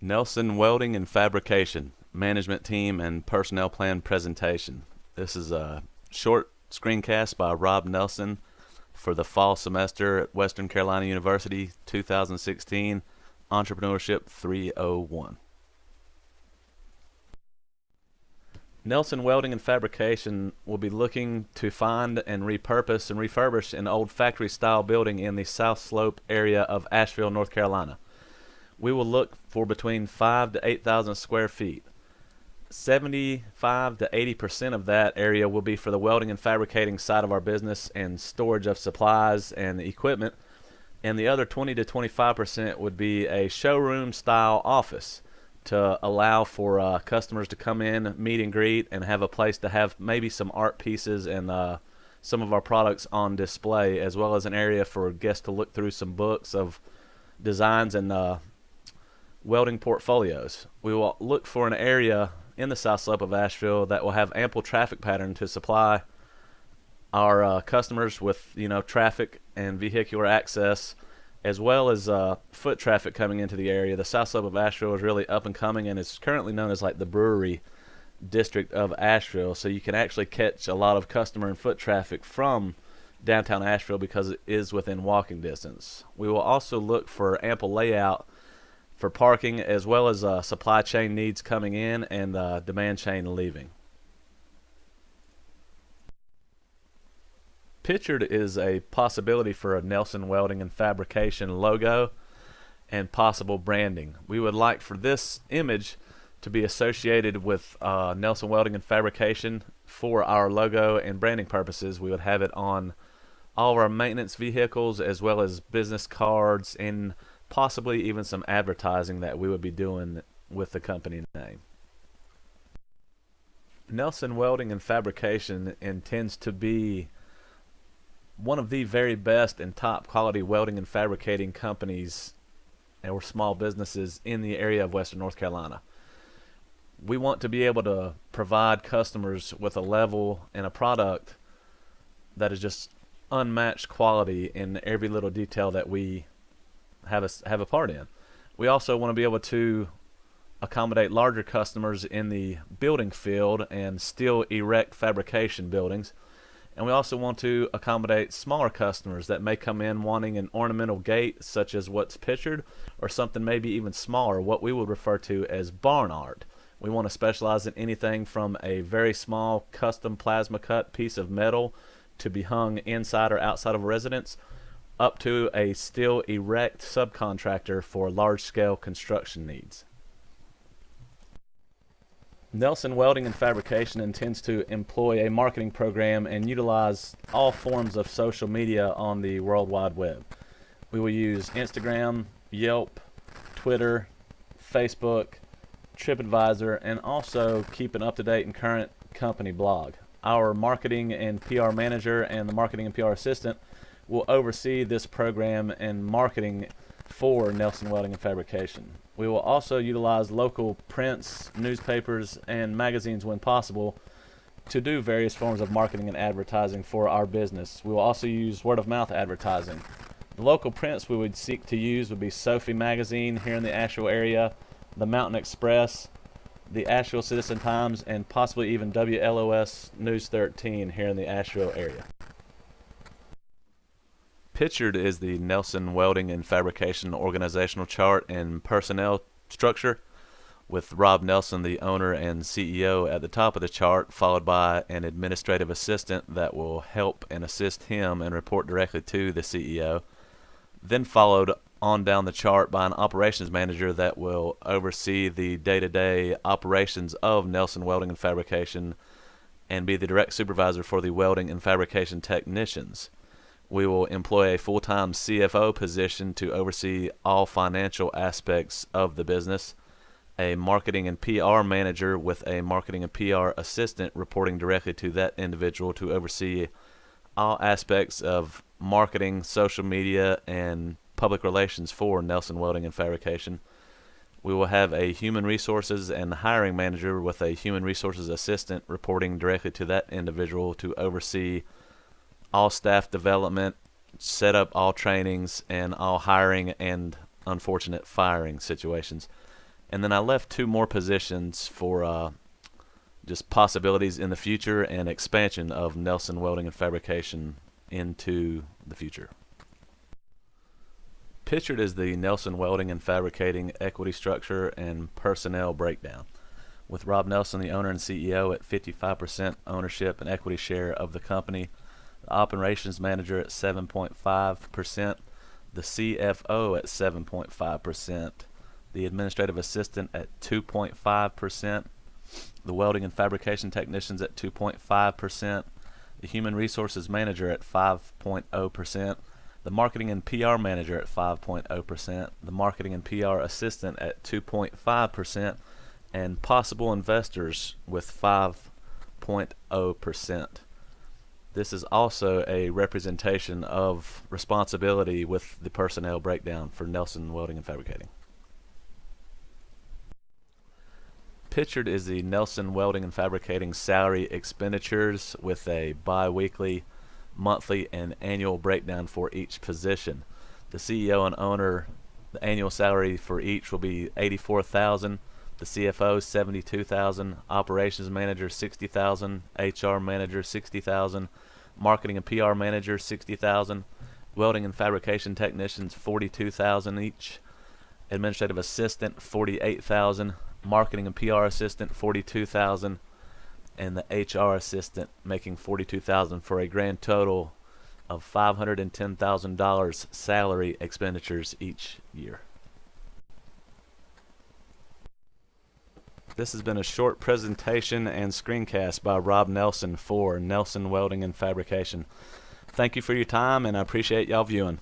Nelson Welding and Fabrication, Management Team and Personnel Plan Presentation. This is a short screencast by Rob Nelson for the fall semester at Western Carolina University 2016 Entrepreneurship 301. Nelson Welding and Fabrication will be looking to find and repurpose and refurbish an old factory-style building in the South Slope area of Asheville, North Carolina. We will look for between 5,000 to 8,000 square feet. 75 to 80% of that area will be for the welding and fabricating side of our business and storage of supplies and equipment, and the other 20 to 25% would be a showroom-style office to allow for customers to come in, meet and greet, and have a place to have maybe some art pieces and some of our products on display, as well as an area for guests to look through some books of designs and welding portfolios. We will look for an area in the South Slope of Asheville that will have ample traffic pattern to supply our customers with traffic and vehicular access, as well as foot traffic coming into the area. The South Slope of Asheville is really up and coming, and it's currently known as like the brewery district of Asheville, so you can actually catch a lot of customer and foot traffic from downtown Asheville because it is within walking distance. We will also look for ample layout for parking, as well as supply chain needs coming in and demand chain leaving. Pictured is a possibility for a Nelson Welding and Fabrication logo and possible branding. We would like for this image to be associated with Nelson Welding and Fabrication for our logo and branding purposes. We would have it on all of our maintenance vehicles, as well as business cards, and possibly even some advertising that we would be doing with the company name. Nelson Welding and Fabrication intends to be one of the very best and top quality welding and fabricating companies or small businesses in the area of Western North Carolina. We want to be able to provide customers with a level and a product that is just unmatched quality in every little detail that we have a part in. We also want to be able to accommodate larger customers in the building field and steel erect fabrication buildings. And we also want to accommodate smaller customers that may come in wanting an ornamental gate, such as what's pictured, or something maybe even smaller, what we would refer to as barn art. We want to specialize in anything from a very small custom plasma cut piece of metal to be hung inside or outside of a residence, up to a steel erect subcontractor for large-scale construction needs. Nelson Welding and Fabrication intends to employ a marketing program and utilize all forms of social media on the World Wide Web. We will use Instagram, Yelp, Twitter, Facebook, TripAdvisor, and also keep an up-to-date and current company blog. Our marketing and PR manager and the marketing and PR assistant will oversee this program and marketing for Nelson Welding and Fabrication. We will also utilize local prints, newspapers, and magazines when possible to do various forms of marketing and advertising for our business. We will also use word-of-mouth advertising. The local prints we would seek to use would be Sophie Magazine here in the Asheville area, the Mountain Express, the Asheville Citizen Times, and possibly even WLOS News 13 here in the Asheville area. Pictured is the Nelson Welding and Fabrication organizational chart and personnel structure, with Rob Nelson, the owner and CEO, at the top of the chart, followed by an administrative assistant that will help and assist him and report directly to the CEO, then followed on down the chart by an operations manager that will oversee the day-to-day operations of Nelson Welding and Fabrication and be the direct supervisor for the welding and fabrication technicians. We will employ a full-time CFO position to oversee all financial aspects of the business, a marketing and PR manager with a marketing and PR assistant reporting directly to that individual to oversee all aspects of marketing, social media, and public relations for Nelson Welding and Fabrication. We will have a human resources and hiring manager with a human resources assistant reporting directly to that individual to oversee all staff development, set up all trainings, and all hiring and unfortunate firing situations. And then I left 2 more positions for just possibilities in the future and expansion of Nelson Welding and Fabrication into the future. Pictured is the Nelson Welding and Fabricating equity structure and personnel breakdown, with Rob Nelson, the owner and CEO, at 55% ownership and equity share of the company, the operations manager at 7.5%, the CFO at 7.5%, the administrative assistant at 2.5%, the welding and fabrication technicians at 2.5%, the human resources manager at 5.0%, the marketing and PR manager at 5.0%, the marketing and PR assistant at 2.5%, and possible investors with 5.0%. This is also a representation of responsibility with the personnel breakdown for Nelson Welding and Fabricating. Pictured is the Nelson Welding and Fabricating salary expenditures with a bi-weekly, monthly, and annual breakdown for each position. The CEO and owner, the annual salary for each will be $84,000. The CFO $72,000, operations manager $60,000, HR manager $60,000, marketing and PR manager $60,000, welding and fabrication technicians $42,000 each, administrative assistant $48,000, marketing and PR assistant $42,000, and the HR assistant making $42,000 for a grand total of $510,000 salary expenditures each year. This has been a short presentation and screencast by Rob Nelson for Nelson Welding and Fabrication. Thank you for your time, and I appreciate y'all viewing.